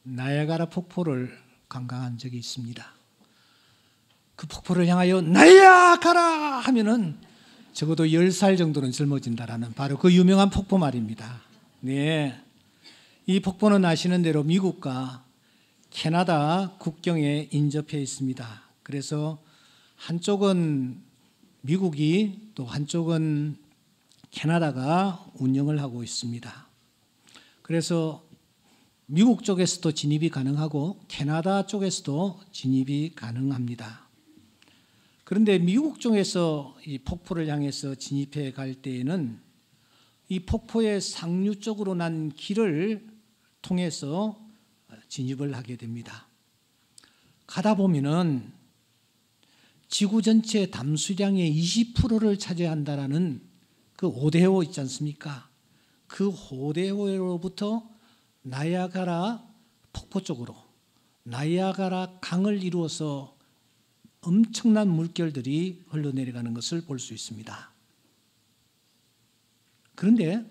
나야가라 폭포를 관광한 적이 있습니다. 그 폭포를 향하여 나야가라 하면은 적어도 10살 정도는 젊어진다라는 바로 그 유명한 폭포 말입니다. 네, 이 폭포는 아시는 대로 미국과 캐나다 국경에 인접해 있습니다. 그래서 한쪽은 미국이 또 한쪽은 캐나다가 운영을 하고 있습니다. 그래서 미국 쪽에서도 진입이 가능하고 캐나다 쪽에서도 진입이 가능합니다. 그런데 미국 쪽에서 이 폭포를 향해서 진입해 갈 때에는 이 폭포의 상류 쪽으로 난 길을 통해서 진입을 하게 됩니다. 가다 보면은 지구 전체 담수량의 20%를 차지한다라는 그 오데오 있지 않습니까? 그 오데오로부터 나야가라 폭포 쪽으로 나야가라 강을 이루어서 엄청난 물결들이 흘러내려가는 것을 볼 수 있습니다. 그런데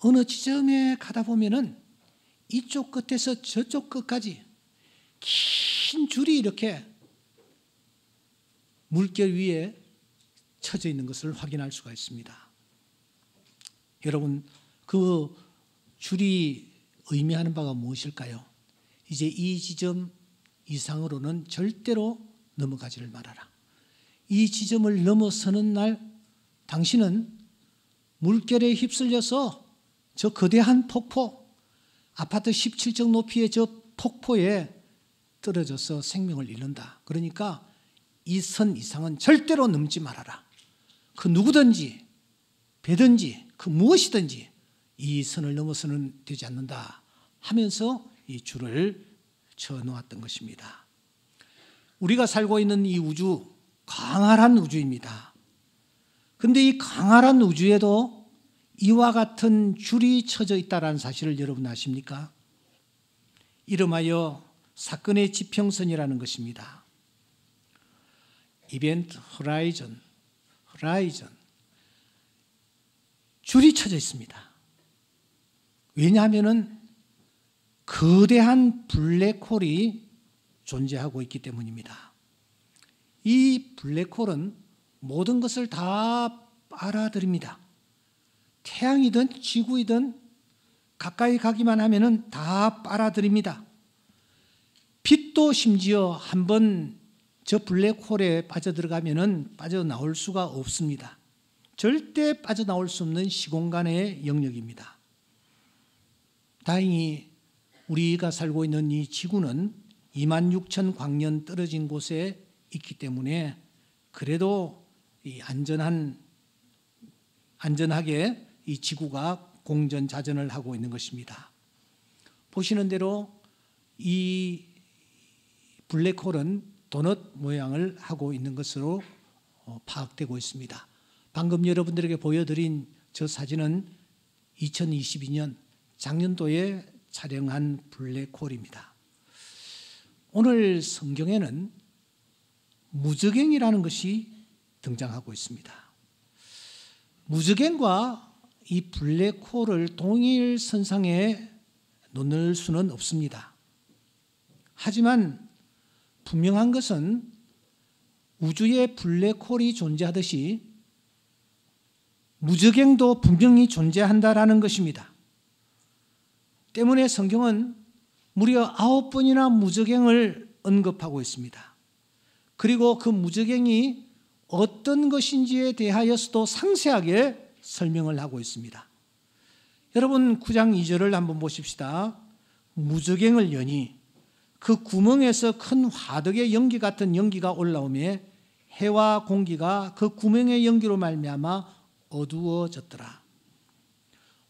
어느 지점에 가다 보면은 이쪽 끝에서 저쪽 끝까지 긴 줄이 이렇게 물결 위에 쳐져 있는 것을 확인할 수가 있습니다. 여러분, 그 줄이 의미하는 바가 무엇일까요? 이제 이 지점 이상으로는 절대로 넘어가지를 말아라. 이 지점을 넘어서는 날 당신은 물결에 휩쓸려서 저 거대한 폭포, 아파트 17층 높이의 저 폭포에 떨어져서 생명을 잃는다. 그러니까 이 선 이상은 절대로 넘지 말아라. 그 누구든지 배든지 그 무엇이든지 이 선을 넘어서는 되지 않는다 하면서 이 줄을 쳐놓았던 것입니다. 우리가 살고 있는 이 우주, 광활한 우주입니다. 그런데 이 광활한 우주에도 이와 같은 줄이 쳐져 있다는 사실을 여러분 아십니까? 이름하여 사건의 지평선이라는 것입니다. 이벤트 호라이즌, 줄이 쳐져 있습니다. 왜냐하면 거대한 블랙홀이 존재하고 있기 때문입니다. 이 블랙홀은 모든 것을 다 빨아들입니다. 태양이든 지구이든 가까이 가기만 하면 다 빨아들입니다. 빛도 심지어 한번 저 블랙홀에 빠져들어가면 빠져나올 수가 없습니다. 절대 빠져나올 수 없는 시공간의 영역입니다. 다행히 우리가 살고 있는 이 지구는 26,000광년 떨어진 곳에 있기 때문에 그래도 이 안전하게 이 지구가 공전자전을 하고 있는 것입니다. 보시는 대로 이 블랙홀은 도넛 모양을 하고 있는 것으로 파악되고 있습니다. 방금 여러분들에게 보여드린 저 사진은 2022년 작년도에 촬영한 블랙홀입니다. 오늘 성경에는 무저갱이라는 것이 등장하고 있습니다. 무저갱과 이 블랙홀을 동일 선상에 놓을 수는 없습니다. 하지만 분명한 것은 우주에 블랙홀이 존재하듯이 무저갱도 분명히 존재한다라는 것입니다. 때문에 성경은 무려 9번이나 무저갱을 언급하고 있습니다. 그리고 그 무저갱이 어떤 것인지에 대하여서도 상세하게 설명을 하고 있습니다. 여러분 9장 2절을 한번 보십시다. 무저갱을 여니 그 구멍에서 큰 화덕의 연기 같은 연기가 올라오며 해와 공기가 그 구멍의 연기로 말미암아 어두워졌더라.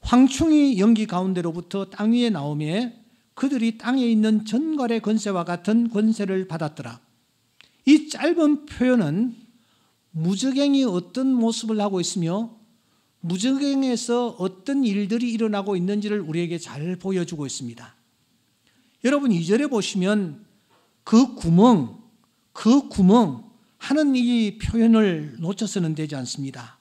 황충이 연기 가운데로부터 땅 위에 나오며 그들이 땅에 있는 전갈의 권세와 같은 권세를 받았더라. 이 짧은 표현은 무저갱이 어떤 모습을 하고 있으며 무저갱에서 어떤 일들이 일어나고 있는지를 우리에게 잘 보여주고 있습니다. 여러분 2절에 보시면 그 구멍 하는 이 표현을 놓쳐서는 되지 않습니다.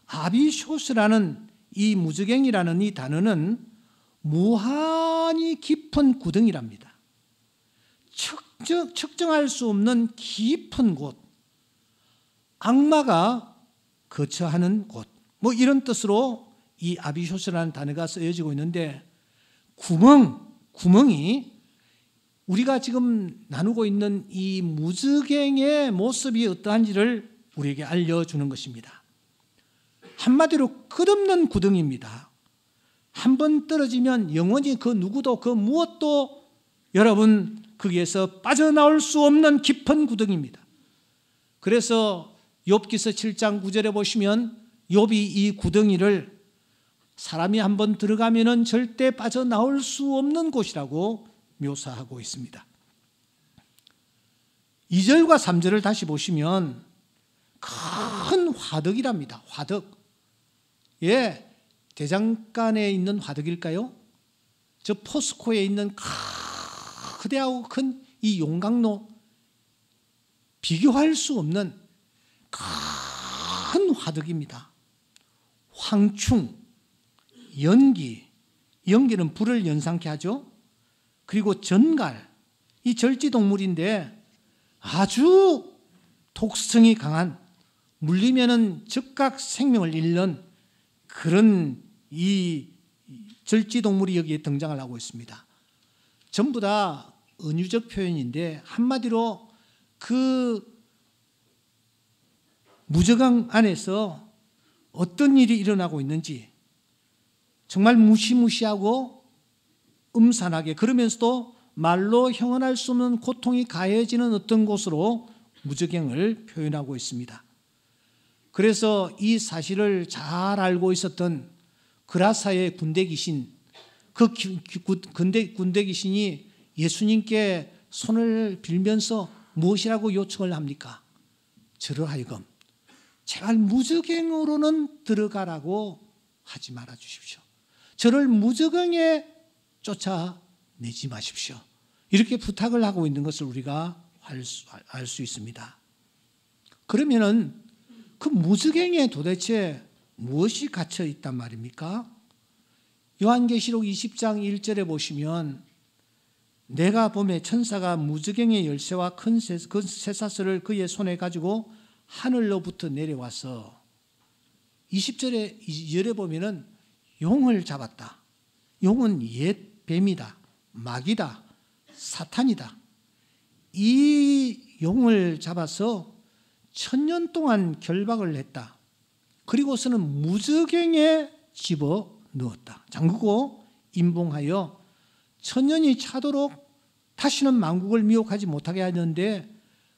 아비쇼스라는 이 무저갱이라는 이 단어는 무한히 깊은 구덩이랍니다. 측정할 수 없는 깊은 곳, 악마가 거처하는 곳, 뭐 이런 뜻으로 이 아비쇼스라는 단어가 쓰여지고 있는데, 구멍이 우리가 지금 나누고 있는 이 무저갱의 모습이 어떠한지를 우리에게 알려주는 것입니다. 한마디로 끝없는 구덩이입니다. 한 번 떨어지면 영원히 그 누구도 그 무엇도 여러분 거기에서 빠져나올 수 없는 깊은 구덩이입니다. 그래서 욥기서 7장 9절에 보시면 욥이 이 구덩이를 사람이 한 번 들어가면은 절대 빠져나올 수 없는 곳이라고 묘사하고 있습니다. 2절과 3절을 다시 보시면 큰 화덕이랍니다. 화덕. 예, 대장간에 있는 화덕일까요? 저 포스코에 있는 크대하고 큰 이 용광로, 비교할 수 없는 큰 화덕입니다. 황충, 연기는 불을 연상케 하죠. 그리고 전갈, 이 절지동물인데 아주 독성이 강한, 물리면은 즉각 생명을 잃는 그런 이 절지동물이 여기에 등장을 하고 있습니다. 전부 다 은유적 표현인데 한마디로 그 무저강 안에서 어떤 일이 일어나고 있는지 정말 무시무시하고 음산하게, 그러면서도 말로 형언할 수 없는 고통이 가해지는 어떤 곳으로 무저갱을 표현하고 있습니다. 그래서 이 사실을 잘 알고 있었던 그라사의 군대 귀신, 그 군대 귀신이 예수님께 손을 빌면서 무엇이라고 요청을 합니까? 저를 하여금 제발 무저갱으로는 들어가라고 하지 말아 주십시오. 저를 무저갱에 쫓아내지 마십시오. 이렇게 부탁을 하고 있는 것을 우리가 알 수 있습니다. 그러면은 그 무저갱에 도대체 무엇이 갇혀 있단 말입니까? 요한계시록 20장 1절에 보시면 내가 보매 천사가 무저갱의 열쇠와 큰 쇠사슬을 그의 손에 가지고 하늘로부터 내려와서 20절에 2절에 보면은 용을 잡았다. 용은 옛 뱀이다, 마귀다, 사탄이다. 이 용을 잡아서 1000년 동안 결박을 했다. 그리고서는 무저갱에 집어 넣었다. 잠그고 임봉하여 1000년이 차도록 다시는 만국을 미혹하지 못하게 하는데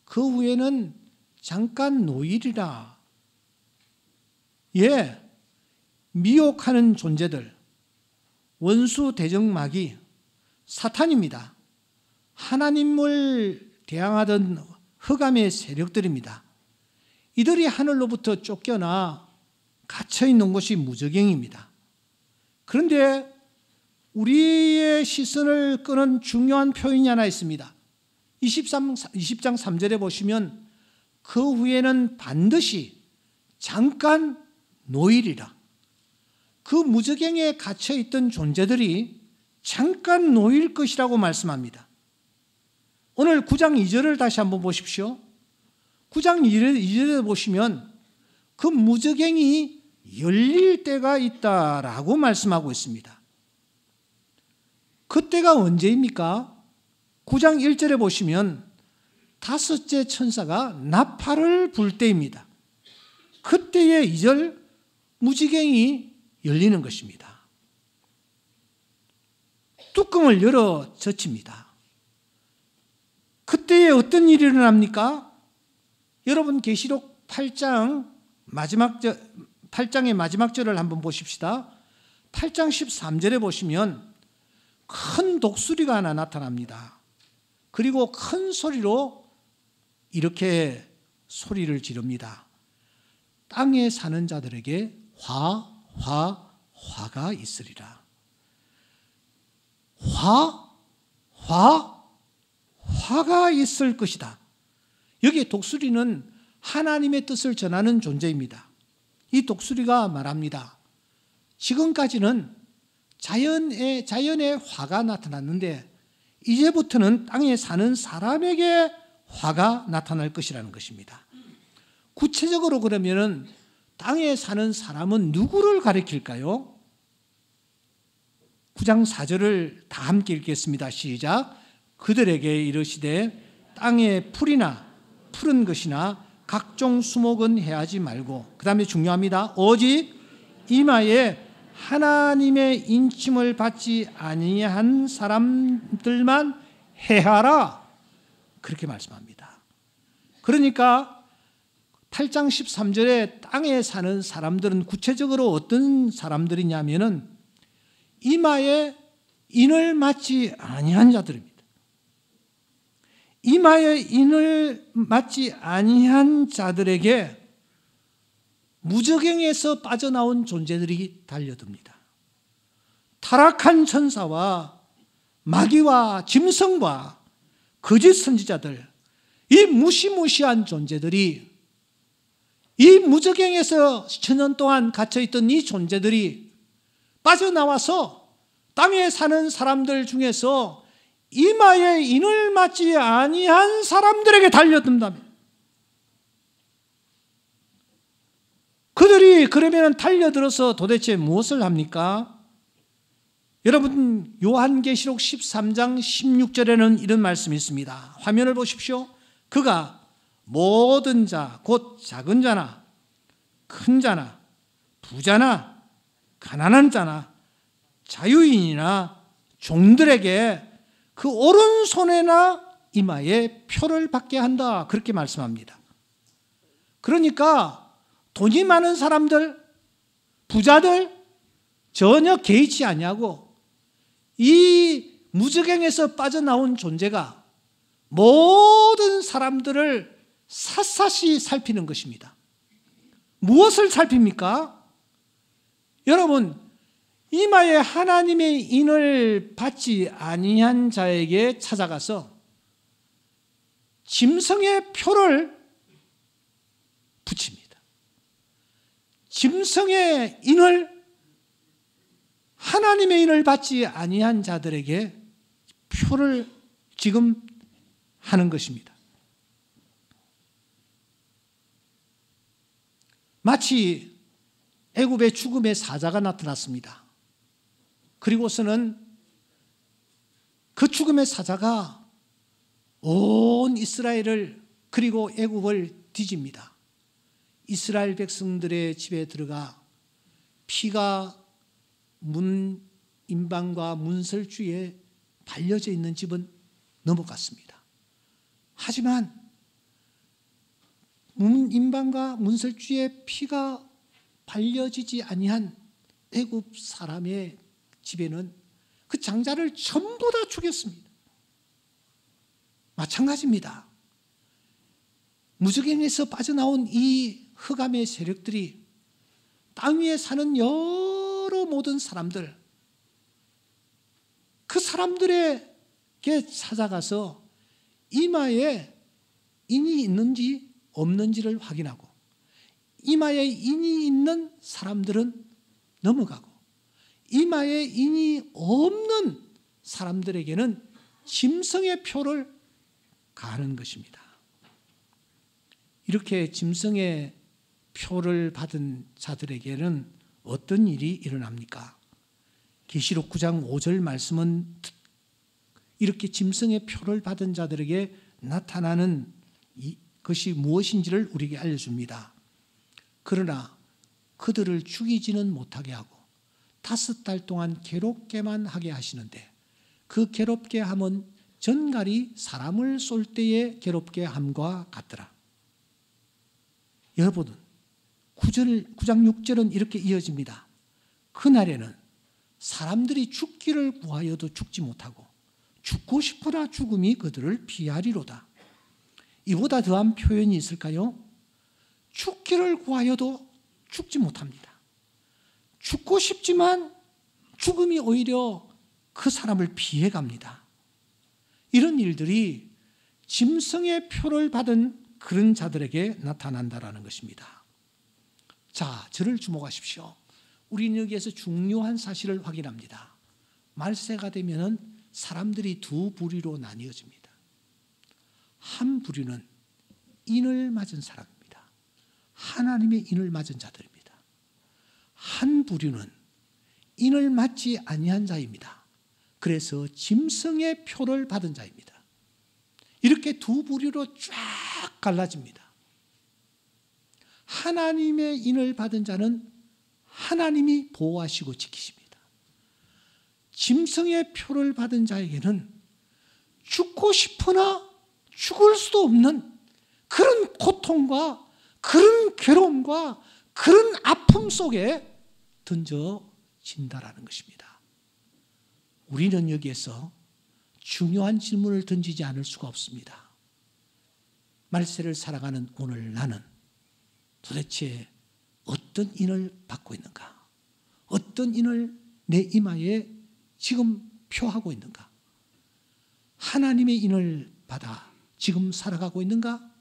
그 후에는 잠깐 노일이라. 예, 미혹하는 존재들, 원수 대적마귀 사탄입니다. 하나님을 대항하던 흑암의 세력들입니다. 이들이 하늘로부터 쫓겨나 갇혀있는 곳이 무저갱입니다. 그런데 우리의 시선을 끄는 중요한 표현이 하나 있습니다. 20장 3절에 보시면 그 후에는 반드시 잠깐 노일이라. 그 무저갱에 갇혀있던 존재들이 잠깐 놓일 것이라고 말씀합니다. 오늘 9장 2절을 다시 한번 보십시오. 9장 2절에 보시면 그 무저갱이 열릴 때가 있다라고 말씀하고 있습니다. 그때가 언제입니까? 9장 1절에 보시면 다섯째 천사가 나팔을 불 때입니다. 그때의 2절 무저갱이 열리는 것입니다. 뚜껑을 열어 젖힙니다. 그때에 어떤 일이 일어납니까? 여러분 계시록 8장의 마지막 절을 한번 보십시다. 8장 13절에 보시면 큰 독수리가 하나 나타납니다. 그리고 큰 소리로 이렇게 소리를 지릅니다. 땅에 사는 자들에게 화가 있으리라. 화가 있을 것이다. 여기에 독수리는 하나님의 뜻을 전하는 존재입니다. 이 독수리가 말합니다. 지금까지는 자연의 화가 나타났는데 이제부터는 땅에 사는 사람에게 화가 나타날 것이라는 것입니다. 구체적으로 그러면은 땅에 사는 사람은 누구를 가리킬까요? 9장 4절을 다 함께 읽겠습니다. 시작. 그들에게 이르시되 땅에 풀이나 푸른 것이나 각종 수목은 해하지 말고, 그 다음에 중요합니다. 오직 이마에 하나님의 인침을 받지 아니한 사람들만 해하라, 그렇게 말씀합니다. 그러니까 8장 13절에 땅에 사는 사람들은 구체적으로 어떤 사람들이냐면은 이마에 인을 맞지 아니한 자들입니다. 이마에 인을 맞지 아니한 자들에게 무저갱에서 빠져나온 존재들이 달려듭니다. 타락한 천사와 마귀와 짐승과 거짓 선지자들, 이 무시무시한 존재들이, 이 무저갱에서 천년 동안 갇혀있던 이 존재들이 빠져나와서 땅에 사는 사람들 중에서 이마에 인을 맞지 아니한 사람들에게 달려든다면, 그들이 그러면 달려들어서 도대체 무엇을 합니까? 여러분, 요한계시록 13장 16절에는 이런 말씀이 있습니다. 화면을 보십시오. 그가 모든 자, 곧 작은 자나 큰 자나 부자나 가난한 자나 자유인이나 종들에게 그 오른손에나 이마에 표를 받게 한다, 그렇게 말씀합니다. 그러니까 돈이 많은 사람들, 부자들 전혀 개의치 아니하고 이 무저갱에서 빠져나온 존재가 모든 사람들을 샅샅이 살피는 것입니다. 무엇을 살핍니까? 여러분, 이마에 하나님의 인을 받지 아니한 자에게 찾아가서 짐승의 표를 붙입니다. 짐승의 인을, 하나님의 인을 받지 아니한 자들에게 표를 지금 하는 것입니다. 마치 애굽의 죽음의 사자가 나타났습니다. 그리고서는 그 죽음의 사자가 온 이스라엘을, 그리고 애굽을 뒤집니다. 이스라엘 백성들의 집에 들어가 피가 문인방과 문설주에 발려져 있는 집은 넘어갔습니다. 하지만 문인방과 문설주에 피가 발려지지 아니한 애굽 사람의 집에는 그 장자를 전부 다 죽였습니다. 마찬가지입니다. 무저갱에서 빠져나온 이 흑암의 세력들이 땅 위에 사는 여러 모든 사람들, 그 사람들에게 찾아가서 이마에 인이 있는지 없는지를 확인하고, 이마에 인이 있는 사람들은 넘어가고 이마에 인이 없는 사람들에게는 짐승의 표를 가하는 것입니다. 이렇게 짐승의 표를 받은 자들에게는 어떤 일이 일어납니까? 계시록 9장 5절 말씀은 이렇게 짐승의 표를 받은 자들에게 나타나는 것이 무엇인지를 우리에게 알려줍니다. 그러나 그들을 죽이지는 못하게 하고 5달 동안 괴롭게만 하게 하시는데, 그 괴롭게 함은 전갈이 사람을 쏠 때의 괴롭게 함과 같더라. 여러분, 9장 6절은 이렇게 이어집니다. 그날에는 사람들이 죽기를 구하여도 죽지 못하고 죽고 싶으나 죽음이 그들을 피하리로다. 이보다 더한 표현이 있을까요? 죽기를 구하여도 죽지 못합니다. 죽고 싶지만 죽음이 오히려 그 사람을 피해갑니다. 이런 일들이 짐승의 표를 받은 그런 자들에게 나타난다라는 것입니다. 자, 저를 주목하십시오. 우리는 여기에서 중요한 사실을 확인합니다. 말세가 되면은 사람들이 두 부류로 나뉘어집니다. 한 부류는 인을 맞은 사람입니다. 하나님의 인을 맞은 자들입니다. 한 부류는 인을 맞지 아니한 자입니다. 그래서 짐승의 표를 받은 자입니다. 이렇게 두 부류로 쫙 갈라집니다. 하나님의 인을 받은 자는 하나님이 보호하시고 지키십니다. 짐승의 표를 받은 자에게는 죽고 싶으나 죽을 수도 없는 그런 고통과 그런 괴로움과 그런 아픔 속에 던져진다라는 것입니다. 우리는 여기에서 중요한 질문을 던지지 않을 수가 없습니다. 말세를 살아가는 오늘 나는 도대체 어떤 인을 받고 있는가? 어떤 인을 내 이마에 지금 표하고 있는가? 하나님의 인을 받아 지금 살아가고 있는가?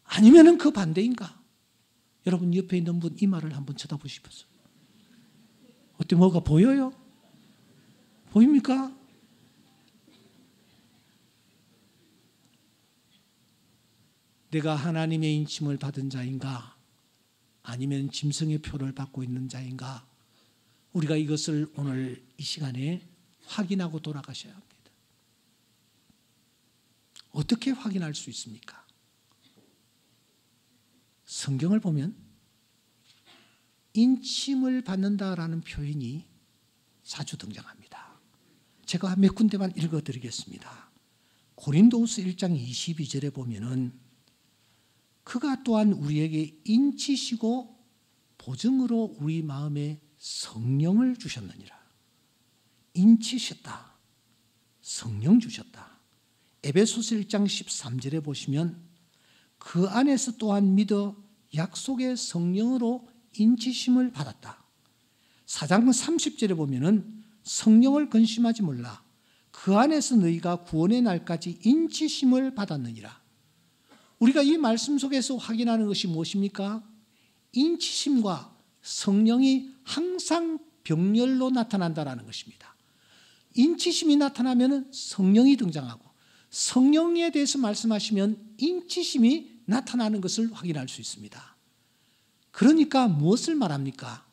아니면 그 반대인가? 여러분 옆에 있는 분 이마를 한번 쳐다보시겠어요? 어때 뭐가 보여요? 보입니까? 내가 하나님의 인침을 받은 자인가? 아니면 짐승의 표를 받고 있는 자인가? 우리가 이것을 오늘 이 시간에 확인하고 돌아가셔야 합니다. 어떻게 확인할 수 있습니까? 성경을 보면 인침을 받는다라는 표현이 자주 등장합니다. 제가 몇 군데만 읽어드리겠습니다. 고린도후서 1장 22절에 보면은 그가 또한 우리에게 인치시고 보증으로 우리 마음에 성령을 주셨느니라. 인치셨다. 성령 주셨다. 에베소서 1장 13절에 보시면 그 안에서 또한 믿어 약속의 성령으로 인치심을 받았다. 4장 30절에 보면은 성령을 근심하지 말라. 그 안에서 너희가 구원의 날까지 인치심을 받았느니라. 우리가 이 말씀 속에서 확인하는 것이 무엇입니까? 인치심과 성령이 항상 병렬로 나타난다는 것입니다. 인치심이 나타나면 성령이 등장하고 성령에 대해서 말씀하시면 인치심이 나타나는 것을 확인할 수 있습니다. 그러니까 무엇을 말합니까?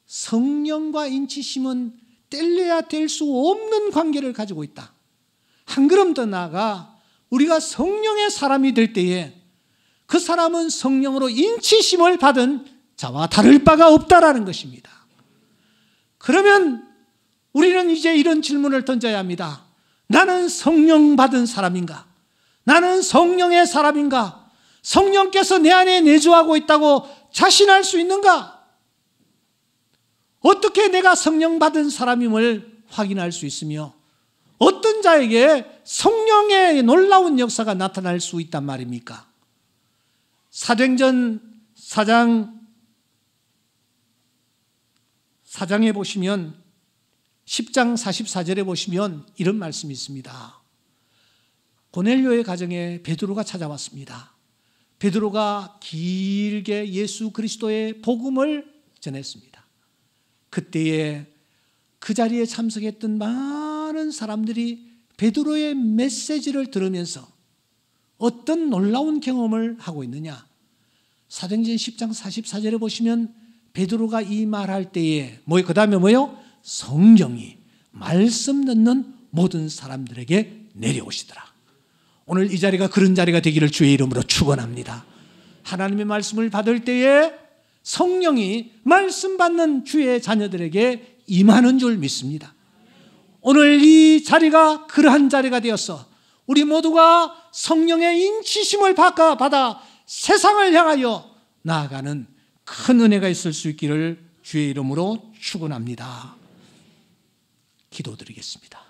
성령과 인치심은 뗄래야 뗄 수 없는 관계를 가지고 있다. 한 걸음 더 나아가 우리가 성령의 사람이 될 때에 그 사람은 성령으로 인치심을 받은 자와 다를 바가 없다라는 것입니다. 그러면 우리는 이제 이런 질문을 던져야 합니다. 나는 성령 받은 사람인가? 나는 성령의 사람인가? 성령께서 내 안에 내주하고 있다고 자신할 수 있는가? 어떻게 내가 성령 받은 사람임을 확인할 수 있으며 어떤 자에게 성령의 놀라운 역사가 나타날 수 있단 말입니까? 사도행전 4장에 보시면 10장 44절에 보시면 이런 말씀이 있습니다. 고넬료의 가정에 베드로가 찾아왔습니다. 베드로가 길게 예수 그리스도의 복음을 전했습니다. 그때에 그 자리에 참석했던 많은 사람들이 베드로의 메시지를 들으면서 어떤 놀라운 경험을 하고 있느냐? 사도행전 10장 44절에 보시면 베드로가 이 말할 때에 그 다음에 뭐요? 성령이 말씀 듣는 모든 사람들에게 내려오시더라. 오늘 이 자리가 그런 자리가 되기를 주의 이름으로 축원합니다. 하나님의 말씀을 받을 때에 성령이 말씀 받는 주의 자녀들에게 임하는 줄 믿습니다. 오늘 이 자리가 그러한 자리가 되어서 우리 모두가 성령의 인치심을 받아 세상을 향하여 나아가는 큰 은혜가 있을 수 있기를 주의 이름으로 축원합니다. 기도드리겠습니다.